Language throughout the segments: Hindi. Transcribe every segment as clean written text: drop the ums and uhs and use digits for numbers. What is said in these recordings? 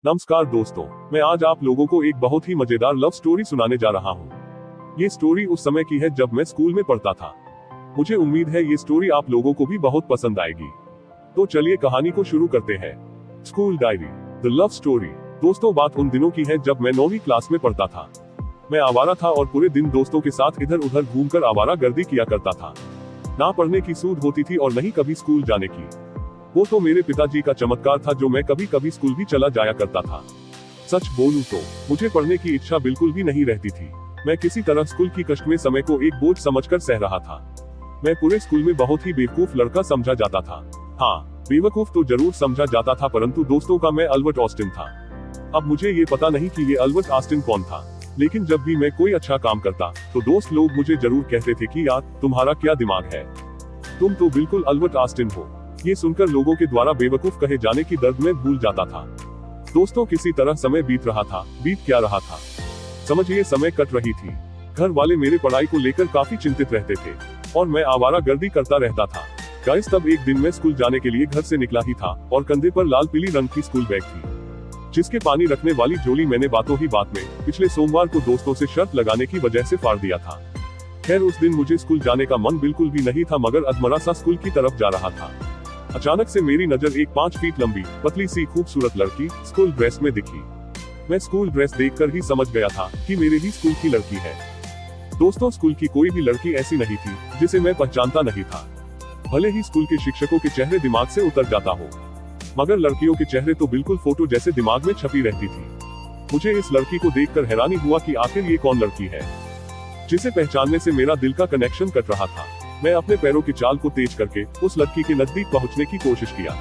नमस्कार दोस्तों, मैं आज आप लोगों को एक बहुत ही मजेदार लव स्टोरी सुनाने जा रहा हूँ। ये स्टोरी उस समय की है जब मैं स्कूल में पढ़ता था। मुझे उम्मीद है ये स्टोरी आप लोगों को भी बहुत पसंद आएगी। तो चलिए कहानी को शुरू करते हैं। School diary, the love story. दोस्तों, बात उन दिनों की है जब मैं 9वीं क्लास में पढ़ता था। मैं आवारा था और पूरे दिन दोस्तों के साथ इधर उधर घूमकर आवारागर्दी किया करता था। ना पढ़ने की सूध होती थी और नहीं कभी स्कूल जाने की। वो तो मेरे पिताजी का चमत्कार था जो मैं कभी कभी स्कूल भी चला जाया करता था। सच बोलूं तो मुझे पढ़ने की इच्छा बिल्कुल भी नहीं रहती थी। मैं किसी तरह स्कूल की कष्ट में समय को एक बोझ समझकर सह रहा था। मैं पूरे स्कूल में बहुत ही बेवकूफ लड़का समझा जाता था। हाँ, बेवकूफ तो जरूर समझा जाता था, परंतु दोस्तों का मैं अल्बर्ट ऑस्टिन था। अब मुझे ये पता नहीं कि ये अल्बर्ट ऑस्टिन कौन था, लेकिन जब भी मैं कोई अच्छा काम करता तो दोस्त लोग मुझे जरूर कहते थे कि यार तुम्हारा क्या दिमाग है, तुम तो बिल्कुल अल्बर्ट ऑस्टिन हो। ये सुनकर लोगों के द्वारा बेवकूफ कहे जाने की दर्द में भूल जाता था। दोस्तों, किसी तरह समय बीत रहा था। बीत क्या रहा था, समझिए समय कट रही थी। घर वाले मेरे पढ़ाई को लेकर काफी चिंतित रहते थे और मैं आवारागर्दी करता रहता था। गाइस, तब एक दिन मैं स्कूल जाने के लिए घर से निकला ही था और कंधे पर लाल पीली रंग की स्कूल बैग थी, जिसके पानी रखने वाली झोली मैंने बातों ही बात में पिछले सोमवार को दोस्तों से शर्त लगाने की वजह से फाड़ दिया था। खैर, उस दिन मुझे स्कूल जाने का मन बिल्कुल भी नहीं था, मगर अधमरा सा स्कूल की तरफ जा रहा था। अचानक से मेरी नजर एक 5 फीट लंबी पतली सी खूबसूरत लड़की स्कूल ड्रेस में दिखी। मैं स्कूल ड्रेस देखकर ही समझ गया था कि मेरे ही स्कूल की लड़की है। दोस्तों, स्कूल की कोई भी लड़की ऐसी नहीं थी जिसे मैं पहचानता नहीं था। भले ही स्कूल के शिक्षकों के चेहरे दिमाग से उतर जाता हो, मगर लड़कियों के चेहरे तो बिल्कुल फोटो जैसे दिमाग में छपी रहती थी। मुझे इस लड़की को देखकर हैरानी हुआ कि आखिर ये कौन लड़की है जिसे पहचानने से मेरा दिल का कनेक्शन कट रहा था। मैं अपने पैरों की चाल को तेज करके उस लड़की के नजदीक पहुंचने की कोशिश किया,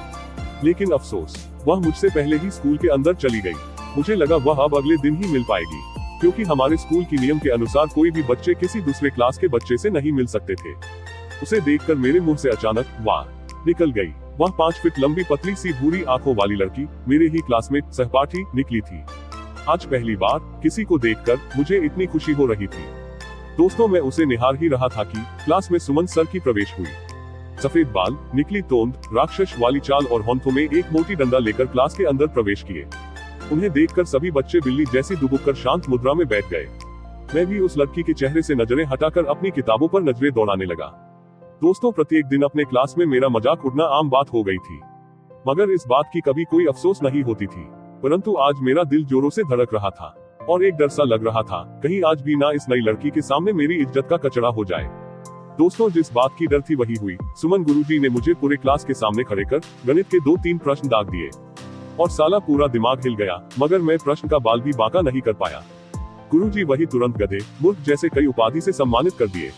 लेकिन अफसोस, वह मुझसे पहले ही स्कूल के अंदर चली गई। मुझे लगा वह अब अगले दिन ही मिल पाएगी, क्योंकि हमारे स्कूल की नियम के अनुसार कोई भी बच्चे किसी दूसरे क्लास के बच्चे से नहीं मिल सकते थे। उसे देखकर मेरे मुंह से अचानक वाह निकल गई। वह 5 फीट लंबी पतली सी भूरी आंखों वाली लड़की मेरे ही क्लासमेट सहपाठी निकली थी। आज पहली बार किसी को देखकर मुझे इतनी खुशी हो रही थी। दोस्तों, मैं उसे निहार ही रहा था कि क्लास में सुमन सर की प्रवेश हुई। सफेद बाल, निकली तोंद, राक्षस वाली चाल और हाथों में एक मोटी डंडा लेकर क्लास के अंदर प्रवेश किए। उन्हें देखकर सभी बच्चे बिल्ली जैसी दुबुककर शांत मुद्रा में बैठ गए। मैं भी उस लड़की के चेहरे से नजरें हटाकर अपनी किताबों पर नजरें दौड़ाने लगा। दोस्तों, प्रत्येक दिन अपने क्लास में मेरा मजाक उड़ना आम बात हो गई थी, मगर इस बात की कभी कोई अफसोस नहीं होती थी। परंतु आज मेरा दिल जोरों से धड़क रहा था और एक डर सा लग रहा था, कहीं आज भी ना इस नई लड़की के सामने मेरी इज्जत का कचरा हो जाए। दोस्तों, जिस बात की डर थी वही हुई। सुमन गुरुजी ने मुझे पूरे क्लास के सामने खड़े कर गणित के 2-3 प्रश्न दाग दिए और साला पूरा दिमाग हिल गया, मगर मैं प्रश्न का बाल भी बांका नहीं कर पाया। गुरुजी वही तुरंत गधे, मूर्ख जैसे कई उपाधि से सम्मानित कर दिए।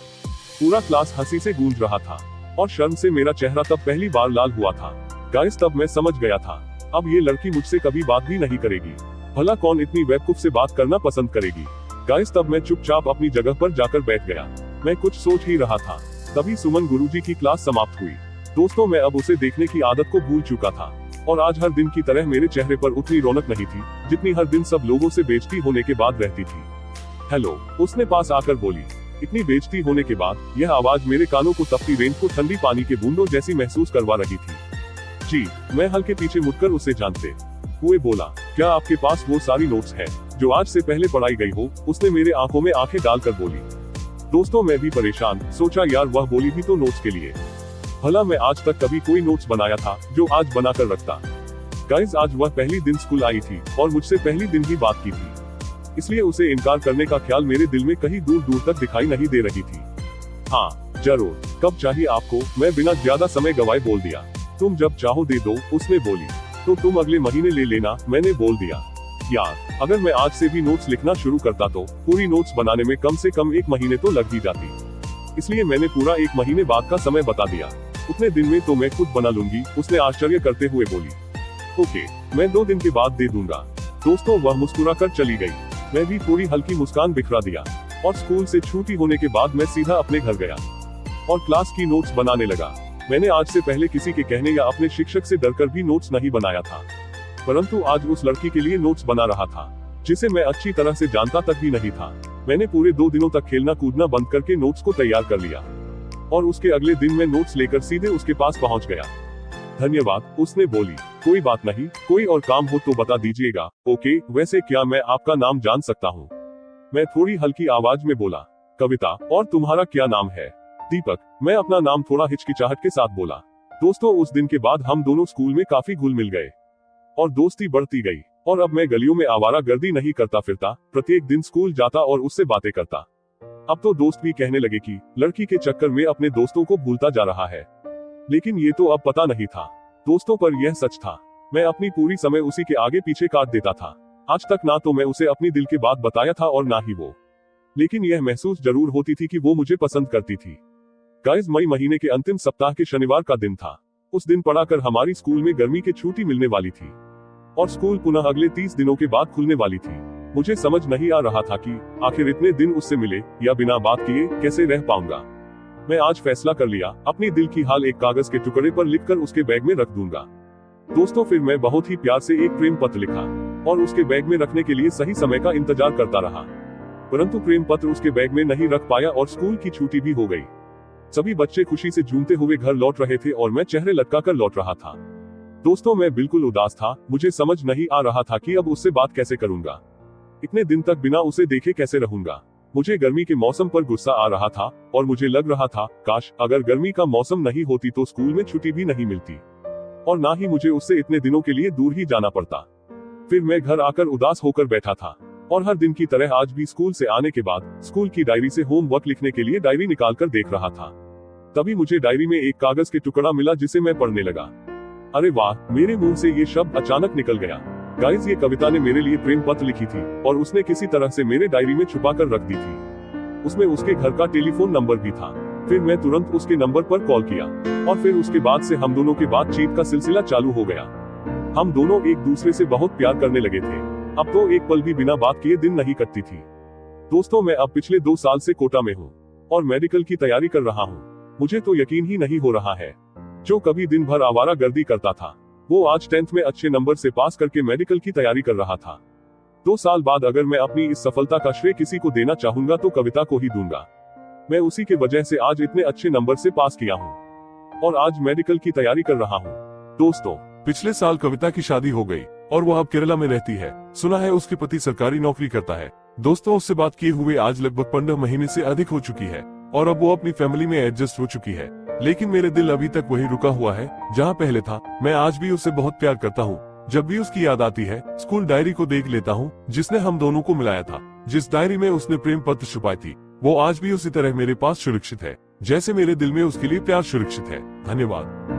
पूरा क्लास हंसी से गूंज रहा था और शर्म से मेरा चेहरा तब पहली बार लाल हुआ था। गाइस, तब मैं समझ गया था अब ये लड़की मुझसे कभी बात भी नहीं करेगी। भला कौन इतनी बेवकूफ से बात करना पसंद करेगी। गाइस, तब मैं चुपचाप अपनी जगह पर जाकर बैठ गया। मैं कुछ सोच ही रहा था, तभी सुमन गुरुजी की क्लास समाप्त हुई। दोस्तों, मैं अब उसे देखने की आदत को भूल चुका था और आज हर दिन की तरह मेरे चेहरे पर उतनी रौनक नहीं थी जितनी हर दिन सब लोगों से बेइज्जती होने के बाद रहती थी। हेलो, उसने पास आकर बोली। इतनी बेइज्जती होने के बाद यह आवाज मेरे कानों को तपती रेंज को ठंडी पानी के बूंदों जैसी महसूस करवा रही थी। जी, मैं हल्के पीछे मुड़कर उसे जानते हुए बोला, क्या आपके पास वो सारी नोट्स है जो आज से पहले पढ़ाई गई हो? उसने मेरे आंखों में आंखें डालकर बोली। दोस्तों, मैं भी परेशान, सोचा यार वह बोली भी तो नोट्स के लिए। भला मैं आज तक कभी कोई नोट्स बनाया था जो आज बनाकर रखता? गाइस, आज वह पहली दिन स्कूल आई थी और मुझसे पहली दिन ही बात की थी, इसलिए उसे इनकार करने का ख्याल मेरे दिल में कहीं दूर दूर तक दिखाई नहीं दे रही थी। हाँ जरूर, कब चाहिए आपको? मैं बिना ज्यादा समय गवाए बोल दिया। तुम जब चाहो दे दो, उसने बोली। तो तुम अगले महीने ले लेना, मैंने बोल दिया। यार, अगर मैं आज से भी नोट्स लिखना शुरू करता तो पूरी नोट्स बनाने में कम से कम 1 महीने तो लग ही जाती, इसलिए मैंने पूरा 1 महीने बाद का समय बता दिया। उतने दिन में तो मैं खुद बना लूंगी, उसने आश्चर्य करते हुए बोली। ओके, मैं 2 दिन के बाद दे दूंगा। दोस्तों, वह मुस्कुरा कर चली गई। मैं भी पूरी हल्की मुस्कान बिखरा दिया और स्कूल से छुट्टी होने के बाद मैं सीधा अपने घर गया और क्लास की नोट्स बनाने लगा। मैंने आज से पहले किसी के कहने या अपने शिक्षक से डरकर भी नोट्स नहीं बनाया था, परंतु आज उस लड़की के लिए नोट्स बना रहा था जिसे मैं अच्छी तरह से जानता तक भी नहीं था। मैंने पूरे 2 दिनों तक खेलना कूदना बंद करके नोट्स को तैयार कर लिया और उसके अगले दिन मैं नोट्स लेकर सीधे उसके पास पहुंच गया। धन्यवाद, उसने बोली। कोई बात नहीं, कोई और काम हो तो बता दीजिएगा। ओके, वैसे क्या मैं आपका नाम जान सकता हूँ? मैं थोड़ी हल्की आवाज में बोला। कविता, और तुम्हारा क्या नाम है? दीपक, मैं अपना नाम थोड़ा हिचकिचाहट के साथ बोला। दोस्तों, उस दिन के बाद हम दोनों स्कूल में काफी घुल मिल गए और दोस्ती बढ़ती गई। और अब मैं गलियों में आवारा गर्दी नहीं करता फिरता, प्रत्येक दिन स्कूल जाता और उससे बातें करता। अब तो दोस्त भी कहने लगे कि लड़की के चक्कर में अपने दोस्तों को भूलता जा रहा है। लेकिन ये तो अब पता नहीं था दोस्तों, पर यह सच था। मैं अपनी पूरी समय उसी के आगे पीछे काट देता था। आज तक ना तो मैं उसे अपनी दिल की बात बताया था और ना ही वो, लेकिन यह महसूस जरूर होती थी कि वो मुझे पसंद करती थी। गाइस, मई महीने के अंतिम सप्ताह के शनिवार का दिन था। उस दिन पढ़ाकर हमारी स्कूल में गर्मी की छुट्टी मिलने वाली थी और स्कूल पुनः अगले 30 दिनों के बाद खुलने वाली थी। मुझे समझ नहीं आ रहा था कि आखिर इतने दिन उससे मिले या बिना बात किए कैसे रह पाऊंगा। मैं आज फैसला कर लिया, अपनी दिल की हाल एक कागज के टुकड़े पर लिखकर उसके बैग में रख दूंगा। दोस्तों, फिर मैं बहुत ही प्यार से एक प्रेम पत्र लिखा और उसके बैग में रखने के लिए सही समय का इंतजार करता रहा, परंतु प्रेम पत्र उसके बैग में नहीं रख पाया और स्कूल की छुट्टी भी हो गई। सभी बच्चे खुशी से झूमते हुए घर लौट रहे थे और मैं चेहरे लटका कर लौट रहा था। दोस्तों, मैं बिल्कुल उदास था। मुझे समझ नहीं आ रहा था कि अब उससे बात कैसे करूंगा। इतने दिन तक बिना उसे देखे कैसे रहूंगा। मुझे गर्मी के मौसम पर गुस्सा आ रहा था और मुझे लग रहा था काश अगर गर्मी का मौसम नहीं होती तो स्कूल में छुट्टी भी नहीं मिलती और ना ही मुझे उससे इतने दिनों के लिए दूर ही जाना पड़ता। फिर मैं घर आकर उदास होकर बैठा था और हर दिन की तरह आज भी स्कूल से आने के बाद स्कूल की डायरी से होमवर्क लिखने के लिए डायरी निकाल कर देख रहा था। तभी मुझे डायरी में एक कागज के टुकड़ा मिला जिसे मैं पढ़ने लगा। अरे वाह, मेरे मुंह से ये शब्द अचानक निकल गया। गाइस, ये कविता ने मेरे लिए प्रेम पत्र लिखी थी और उसने किसी तरह से मेरे डायरी में छुपा कर रख दी थी। उसमें उसके घर का टेलीफोन नंबर भी था। फिर मैं तुरंत उसके नंबर पर कॉल किया और फिर उसके बाद से हम दोनों के बातचीत का सिलसिला चालू हो गया। हम दोनों एक दूसरे से बहुत प्यार करने लगे थे। अब तो एक पल भी बिना बात किए दिन नहीं कटती थी। दोस्तों, मैं अब पिछले 2 साल से कोटा में हूँ और मेडिकल की तैयारी कर रहा हूँ। मुझे तो यकीन ही नहीं हो रहा है, जो कभी दिन भर आवारा गर्दी करता था वो आज 10th में अच्छे नंबर से पास करके मेडिकल की तैयारी कर रहा था। 2 साल बाद अगर मैं अपनी इस सफलता का श्रेय किसी को देना चाहूंगा तो कविता को ही दूंगा। मैं उसी के वजह से आज इतने अच्छे नंबर से पास किया हूँ और आज मेडिकल की तैयारी कर रहा हूँ। दोस्तों, पिछले साल कविता की शादी हो गई और वो अब केरला में रहती है। सुना है उसके पति सरकारी नौकरी करता है। दोस्तों, उससे बात किए हुए आज लगभग 15 महीने से अधिक हो चुकी है और अब वो अपनी फैमिली में एडजस्ट हो चुकी है। लेकिन मेरे दिल अभी तक वही रुका हुआ है जहाँ पहले था। मैं आज भी उससे बहुत प्यार करता हूँ। जब भी उसकी याद आती है स्कूल डायरी को देख लेता हूँ जिसने हम दोनों को मिलाया था। जिस डायरी में उसने प्रेम पत्र छुपाई थी वो आज भी उसी तरह मेरे पास सुरक्षित है जैसे मेरे दिल में उसके लिए प्यार सुरक्षित है। धन्यवाद।